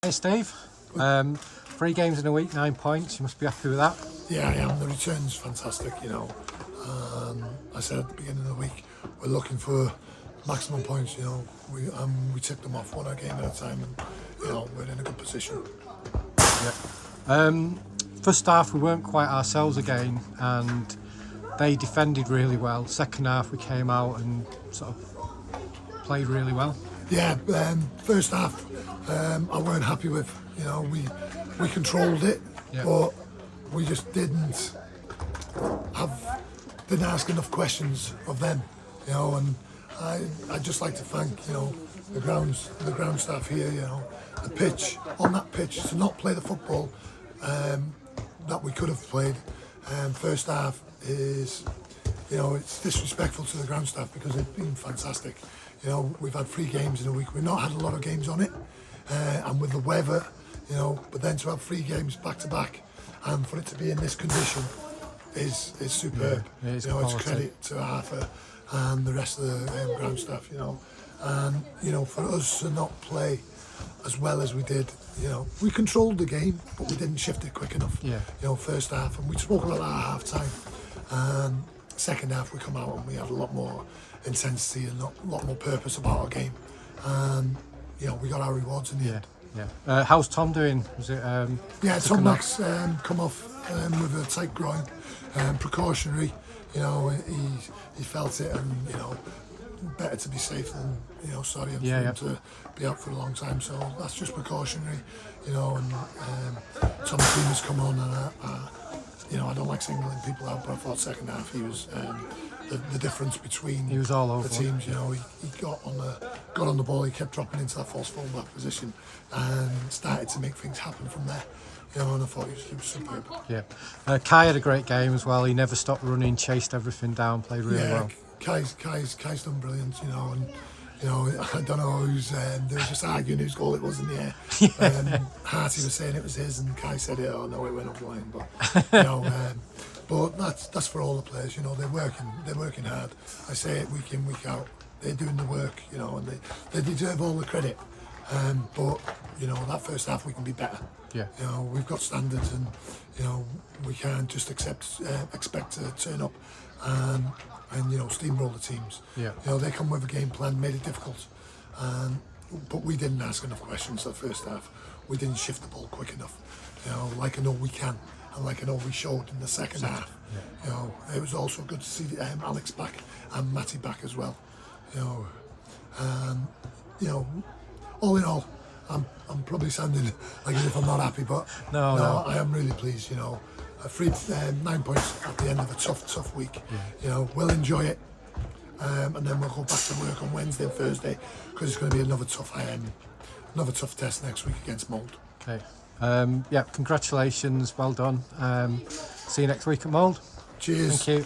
Hey Steve, 3 games in a week, 9 points, you must be happy with that. Yeah, I am. The return's fantastic, you know. I said at the beginning of the week, we're looking for maximum points, you know. We tick them off one game at a time and, you know, we're in a good position. Yeah. First half we weren't quite ourselves again and they defended really well. Second half we came out and sort of played really well. Yeah, first half I weren't happy with, you know, we controlled it, but we just didn't ask enough questions of them, you know, and I'd just like to thank, you know, the ground staff here, you know, the pitch, on that pitch, to not play the football that we could have played. First half is, you know, it's disrespectful to the ground staff because they've been fantastic. You know, we've had 3 games in a week. We've not had a lot of games on it, and with the weather, you know, but then to have 3 games back to back and for it to be in this condition is superb. Yeah, it is, you know, quality. it's credit to Arthur and the rest of the ground staff, you know. And, you know, for us to not play as well as we did, you know, we controlled the game, but we didn't shift it quick enough. Yeah. You know, first half, and we spoke about that at half time. And second half, we come out and we had a lot more intensity and a lot more purpose about our game. And, you know, we got our rewards in the end. Yeah. How's Tom doing? Was it? Yeah, Tom Max come off with a tight groin, precautionary. You know, he felt it, and you know, better to be safe than, you know, sorry, and for him to be out for a long time. So that's just precautionary, you know. And Tom Green has come on, and you know, I don't like singling people out, but I thought second half he was the difference between He was all over the teams. You know, he got on the ball, he kept dropping into that false fullback position, and started to make things happen from there. You know, and I thought he was superb. Yeah. Kai had a great game as well. He never stopped running, chased everything down, played really well. Kai's done brilliant, you know, and you know, I don't know who's they were just arguing whose goal it was in the air. Harty was saying it was his, and Kai said, "Oh no, it went off line." But you know, but that's for all the players. You know, they're working hard. I say it week in, week out. They're doing the work, you know, and they deserve all the credit. But you know, that first half we can be better. Yeah. You know, we've got standards, and you know, we can't just expect to turn up and you know, steamroll the teams. Yeah. You know, they come with a game plan, made it difficult, but we didn't ask enough questions the first half. We didn't shift the ball quick enough. You know, like I know we can, and like I know we showed in the second half. Yeah. You know, it was also good to see Alex back and Matty back as well. You know, all in all, I'm probably sounding like as if I'm not happy, but no, I am really pleased. You know, 9 points at the end of a tough week. Yeah. You know, we'll enjoy it, and then we'll go back to work on Wednesday and Thursday because it's going to be another tough test next week against Mould. Okay. Yeah. Congratulations. Well done. See you next week at Mould. Cheers. Thank you.